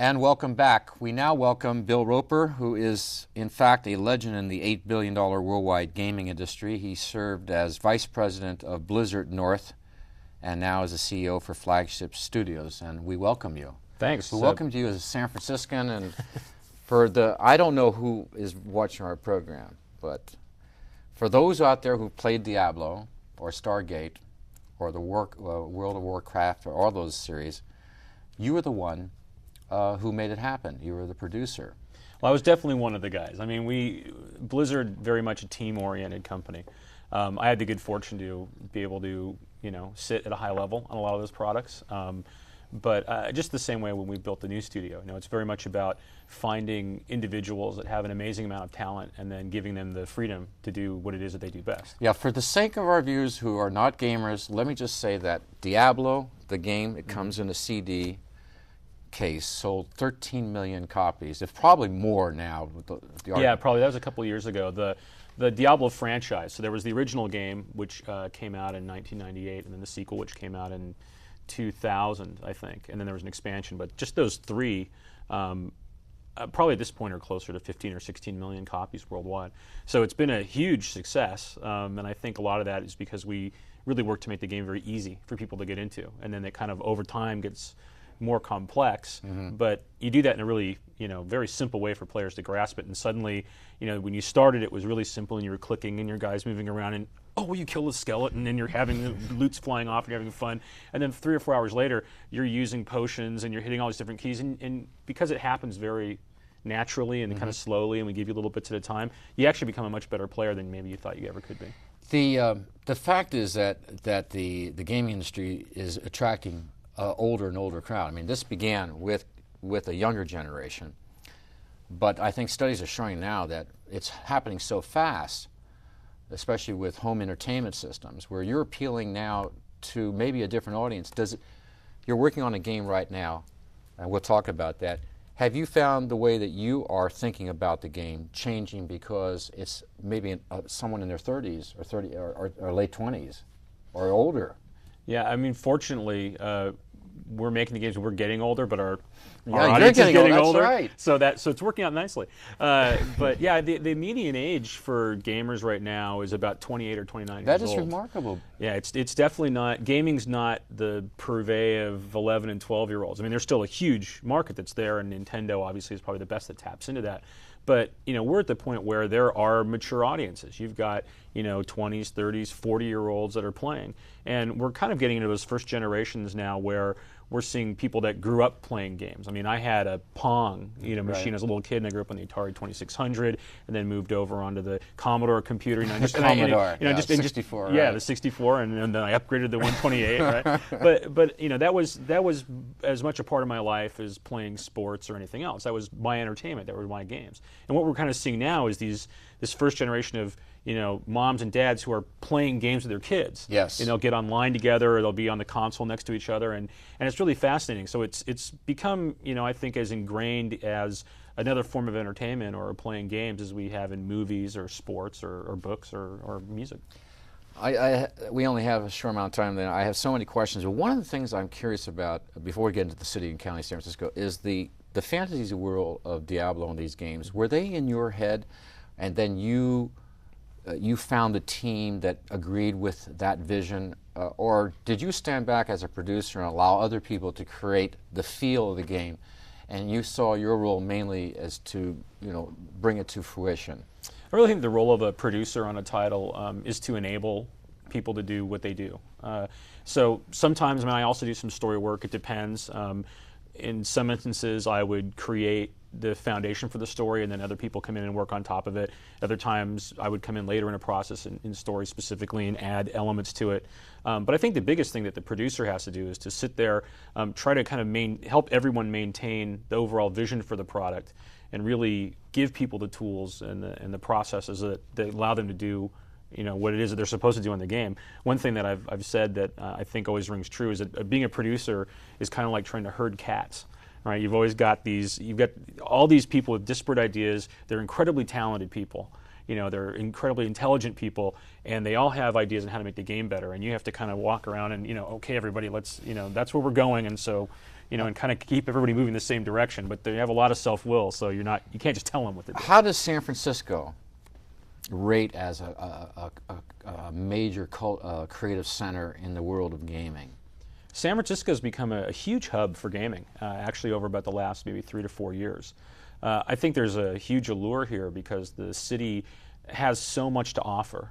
And welcome back. We now welcome Bill Roper, who is, in fact, a legend in the $8 billion worldwide gaming industry. He served as vice president of Blizzard North and now as a CEO for Flagship Studios. And we welcome you. Thanks. We welcome you as a San Franciscan. And I don't know who is watching our program, but for those out there who played Diablo or Stargate or the World of Warcraft or all those series, you were the one who made it happen. You were the producer. Well, I was definitely one of the guys. I mean, Blizzard, very much a team-oriented company. I had the good fortune to be able to, sit at a high level on a lot of those products. But just the same way when we built the new studio, it's very much about finding individuals that have an amazing amount of talent and then giving them the freedom to do what it is that they do best. Yeah, for the sake of our viewers who are not gamers, let me just say that Diablo, the game, it comes in a CD case, sold 13 million copies. It's probably more now. Yeah, probably. That was a couple of years ago. The Diablo franchise, so there was the original game, which came out in 1998, and then the sequel, which came out in 2000, I think, and then there was an expansion. But just those three, probably at this point are closer to 15 or 16 million copies worldwide. So it's been a huge success, and I think a lot of that is because we really worked to make the game very easy for people to get into, and then it kind of over time gets more complex, but you do that in a really, very simple way for players to grasp it. And suddenly, when you started, it was really simple, and you were clicking, and your guys moving around, and you kill the skeleton, and you're having the loots flying off, and you're having fun. And then 3 or 4 hours later, you're using potions, and you're hitting all these different keys, and because it happens very naturally and kind of slowly, and we give you little bits at a time, you actually become a much better player than maybe you thought you ever could be. The fact is that the gaming industry is attracting older and older crowd. I mean, this began with a younger generation, but I think studies are showing now that it's happening so fast, especially with home entertainment systems, where you're appealing now to maybe a different audience. You're working on a game right now, and we'll talk about that. Have you found the way that you are thinking about the game changing because it's maybe someone in their 30s or late 20s or older? Yeah, I mean, fortunately, we're making the games and we're getting older, but our audience is getting older. Right. So it's working out nicely. But yeah, the median age for gamers right now is about 28 or 29 years old. That is remarkable. Yeah, it's definitely not, gaming's not the purvey of 11 and 12-year-olds. I mean, there's still a huge market that's there, and Nintendo obviously is probably the best that taps into that. But we're at the point where there are mature audiences. You've got 20s, 30s, 40-year-olds that are playing, and we're kind of getting into those first generations now where we're seeing people that grew up playing games. I mean, I had a Pong machine as a little kid, and I grew up on the Atari 2600, and then moved over onto the Commodore computer. Commodore, 64. Yeah, right. the 64, and then I upgraded the 128. Right, but that was as much a part of my life as playing sports or anything else. That was my entertainment. That were my games. And what we're kind of seeing now is this first generation of moms and dads who are playing games with their kids. Yes. And they'll get online together, or they'll be on the console next to each other, and it's really fascinating. So it's become, I think, as ingrained as another form of entertainment or playing games as we have in movies or sports or books or music. We only have a short amount of time. Then I have so many questions. But one of the things I'm curious about before we get into the city and county of San Francisco is the fantasy world of Diablo and these games. Were they in your head, and then you found a team that agreed with that vision, or did you stand back as a producer and allow other people to create the feel of the game, and you saw your role mainly as to bring it to fruition? I really think the role of a producer on a title is to enable people to do what they do. So sometimes, I also do some story work. It depends. In some instances, I would create the foundation for the story, and then other people come in and work on top of it. Other times, I would come in later in a process in story specifically and add elements to it. But I think the biggest thing that the producer has to do is to sit there, try to kind of help everyone maintain the overall vision for the product, and really give people the tools and the processes that allow them to do what it is that they're supposed to do in the game. One thing that I've said that I think always rings true is that being a producer is kind of like trying to herd cats. Right? You've got all these people with disparate ideas. They're incredibly talented people. They're incredibly intelligent people, and they all have ideas on how to make the game better. And you have to kind of walk around and, okay, everybody, let's, that's where we're going. And so, and kind of keep everybody moving the same direction. But they have a lot of self-will, so you can't just tell them what to do. How does San Francisco rate as a major creative center in the world of gaming? San Francisco has become a huge hub for gaming, actually over about the last maybe 3 to 4 years. I think there's a huge allure here because the city has so much to offer.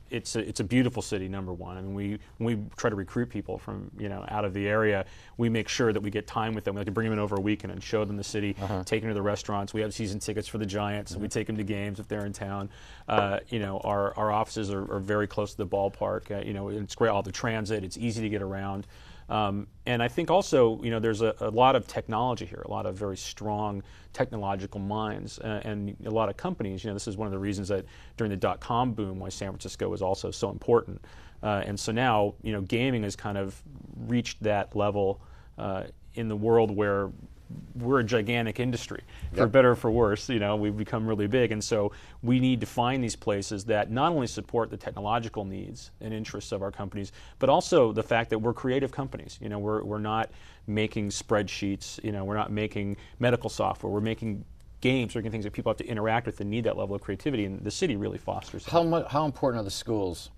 It's a beautiful city, number one. I mean, when we try to recruit people from out of the area, we make sure that we get time with them. We like to bring them in over a weekend and show them the city, take them to the restaurants. We have season tickets for the Giants, and we take them to games if they're in town. Our offices are very close to the ballpark. It's great, all the transit. It's easy to get around. And I think also, there's a lot of technology here, a lot of very strong technological minds, and a lot of companies. This is one of the reasons that during the .com boom, why San Francisco was also so important. And so now, gaming has kind of reached that level in the world where we're a gigantic industry, for better or for worse. We've become really big, and so we need to find these places that not only support the technological needs and interests of our companies, but also the fact that we're creative companies. We're not making spreadsheets. We're not making medical software. We're making games, we're making things that people have to interact with and need that level of creativity, and the city really fosters that. How important are the schools?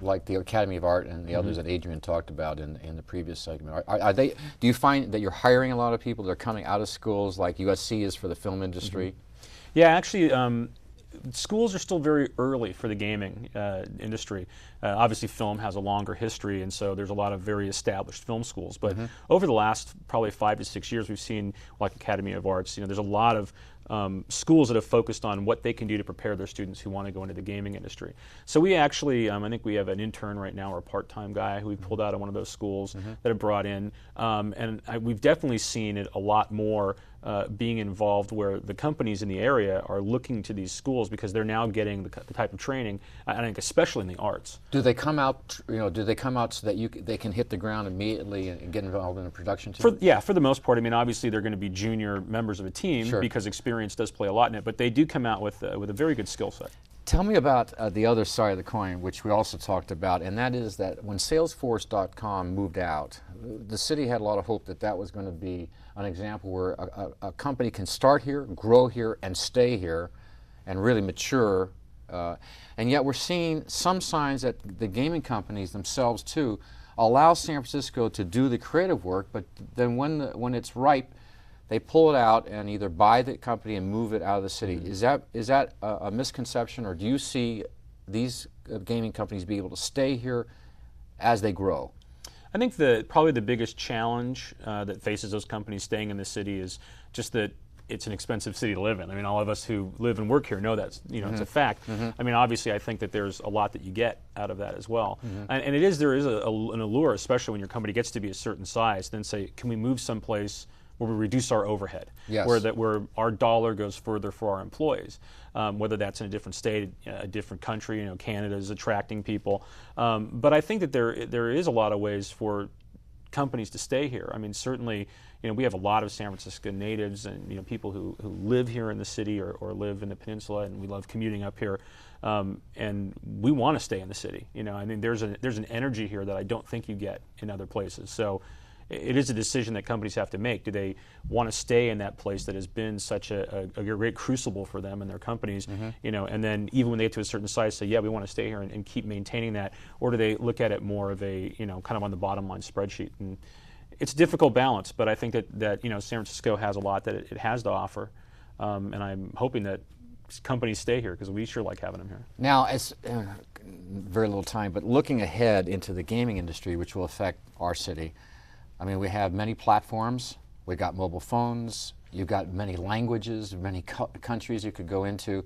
Like the Academy of Art and the others that Adrian talked about in the previous segment. Are they? Do you find that you're hiring a lot of people that are coming out of schools like USC is for the film industry? Yeah, actually, schools are still very early for the gaming industry. Obviously, film has a longer history, and so there's a lot of very established film schools. But over the last probably 5 to 6 years, we've seen, like Academy of Arts, there's a lot of schools that have focused on what they can do to prepare their students who want to go into the gaming industry. So we actually, I think we have an intern right now or a part-time guy who we pulled out of one of those schools that have brought in. And we've definitely seen it a lot more being involved where the companies in the area are looking to these schools because they're now getting the type of training, I think especially in the arts. Do they come out, do they come out so that they can hit the ground immediately and get involved in a production team? For the most part. I mean, obviously they're going to be junior members of a team because experience does play a lot in it, but they do come out with a very good skill set. Tell me about the other side of the coin, which we also talked about, and that is that when Salesforce.com moved out, the city had a lot of hope that that was going to be an example where a company can start here, grow here, and stay here, and really mature. And yet we're seeing some signs that the gaming companies themselves, too, allow San Francisco to do the creative work, but then when it's ripe, they pull it out and either buy the company and move it out of the city. Is that a misconception, or do you see these gaming companies be able to stay here as they grow? I think probably the biggest challenge that faces those companies staying in the city is just that it's an expensive city to live in. I mean, all of us who live and work here know that's it's a fact. I mean, obviously, I think that there's a lot that you get out of that as well, and there is an allure, especially when your company gets to be a certain size. Then say, can we move someplace where we reduce our overhead, where our dollar goes further for our employees, whether that's in a different state, a different country. Canada is attracting people, but I think that there is a lot of ways for companies to stay here. I mean, certainly, we have a lot of San Francisco natives and people who live here in the city or live in the peninsula, and we love commuting up here, and we want to stay in the city. I mean, there's an energy here that I don't think you get in other places. So it is a decision that companies have to make. Do they want to stay in that place that has been such a great crucible for them and their companies, and then even when they get to a certain size say, yeah, we want to stay here and keep maintaining that, or do they look at it more of a, kind of on the bottom line spreadsheet? And it's a difficult balance, but I think that San Francisco has a lot that it has to offer, and I'm hoping that companies stay here because we sure like having them here. Now, it's very little time, but looking ahead into the gaming industry, which will affect our city, I mean, we have many platforms, we've got mobile phones, you've got many languages, many countries you could go into.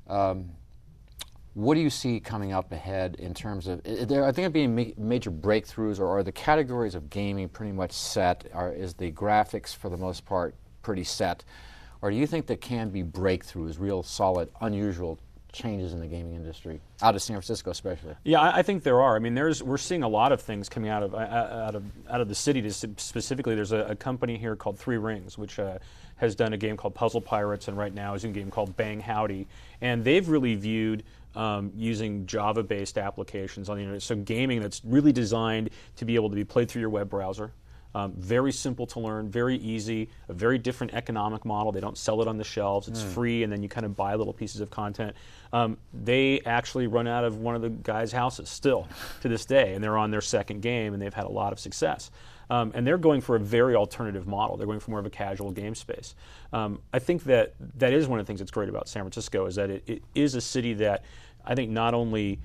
What do you see coming up ahead in terms of, are there going to be major breakthroughs, or are the categories of gaming pretty much set? Is the graphics, for the most part, pretty set? Or do you think there can be breakthroughs, real solid, unusual changes in the gaming industry, out of San Francisco especially? Yeah, I think there are. I mean, we're seeing a lot of things coming out of the city. Specifically, there's a company here called 3 Rings, which has done a game called Puzzle Pirates, and right now is in a game called Bang Howdy. And they've really viewed using Java-based applications on the internet, so gaming that's really designed to be able to be played through your web browser. Very simple to learn, very easy, a very different economic model. They don't sell it on the shelves. It's free, and then you kind of buy little pieces of content. They actually run out of one of the guys' houses still to this day, and they're on their second game, and they've had a lot of success. And they're going for a very alternative model. They're going for more of a casual game space. I think that is one of the things that's great about San Francisco, is that it is a city that I think not only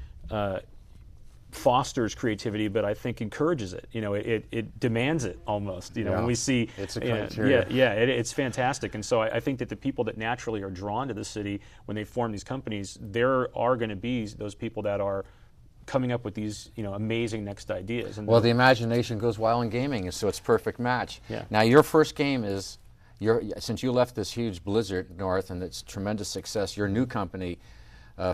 fosters creativity, but I think encourages it. You know, it demands it almost. You know, when we see it's a criteria. It's fantastic. And so I think that the people that naturally are drawn to the city when they form these companies, there are going to be those people that are coming up with these, you know, amazing next ideas. And well, the imagination goes wild in gaming, so it's a perfect match. Yeah. Now, your first game is, since you left this huge Blizzard North and it's tremendous success, your new company,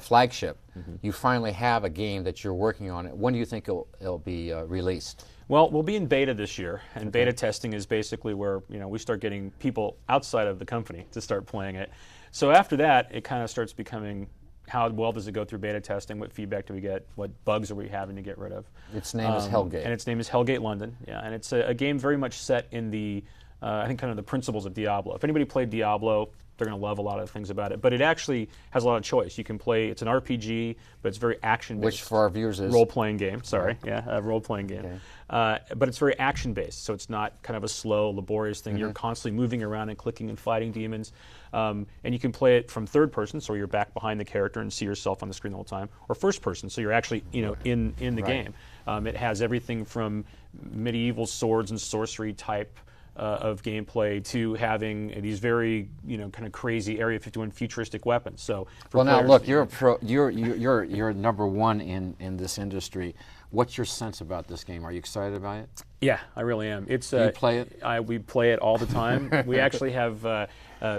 Flagship, you finally have a game that you're working on. When do you think it'll be released? Well, we'll be in beta this year, and beta testing is basically where, you know, we start getting people outside of the company to start playing it. So after that, it kind of starts becoming, how well does it go through beta testing? What feedback do we get? What bugs are we having to get rid of? Its name is Hellgate. And its name is Hellgate London, yeah. And it's a game very much set in the, I think, kind of the principles of Diablo. If anybody played Diablo, they're going to love a lot of the things about it. But it actually has a lot of choice. You can play, it's an RPG, but it's very action-based. Which for our viewers is? Role-playing game, sorry. Yeah, a role-playing game. Okay. But it's very action-based, so it's not kind of a slow, laborious thing. You're constantly moving around and clicking and fighting demons. And you can play it from third person, so you're back behind the character and see yourself on the screen the whole time, or first person, so you're actually, you know, in the game. It has everything from medieval swords and sorcery type of gameplay to having these very, you know, kind of crazy Area 51 futuristic weapons. So, well, now look, you're a pro. You're number one in this industry. What's your sense about this game? Are you excited about it? Yeah, I really am. It's you play it? We play it all the time. We actually have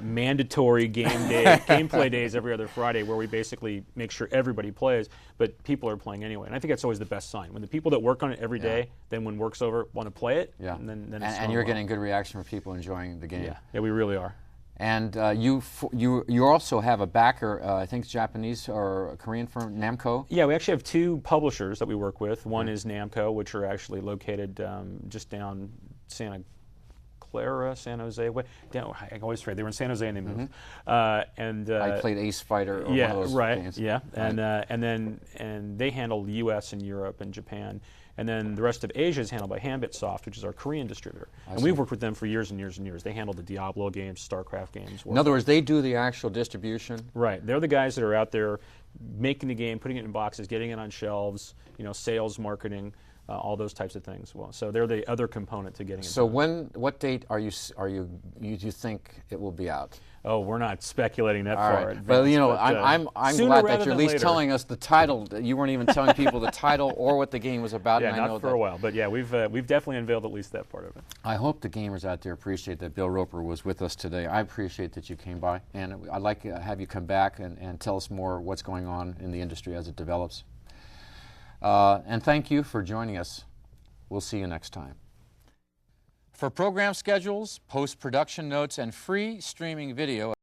mandatory gameplay days every other Friday, where we basically make sure everybody plays, but people are playing anyway. And I think that's always the best sign, when the people that work on it every day, then when work's over, want to play it. Yeah. And then and you're getting good reaction from people enjoying the game. Yeah. Yeah, we really are. And you also have a backer, I think it's Japanese or a Korean firm, Namco? Yeah, we actually have two publishers that we work with. One is Namco, which are actually located just down Santa Clara, San Jose. I always forget. They were in San Jose and they moved. I played Ace Fighter or one of those games. Yeah, and they handle the U.S. and Europe and Japan. And then the rest of Asia is handled by Handbit, which is our Korean distributor. And we've worked with them for years and years and years. They handle the Diablo games, StarCraft games. In other words, they do the actual distribution? Right. They're the guys that are out there making the game, putting it in boxes, getting it on shelves, you know, sales, marketing, all those types of things. Well, so they're the other component to getting it So done. what date do you think it will be out? Oh, we're not speculating that All far. Right. Well, you know, I'm glad that you're at least telling us the title. You weren't even telling people the title or what the game was about. Yeah, and I not for a while, but yeah, we've definitely unveiled at least that part of it. I hope the gamers out there appreciate that Bill Roper was with us today. I appreciate that you came by, and I'd like to have you come back and tell us more what's going on in the industry as it develops. And thank you for joining us. We'll see you next time. For program schedules, post-production notes, and free streaming video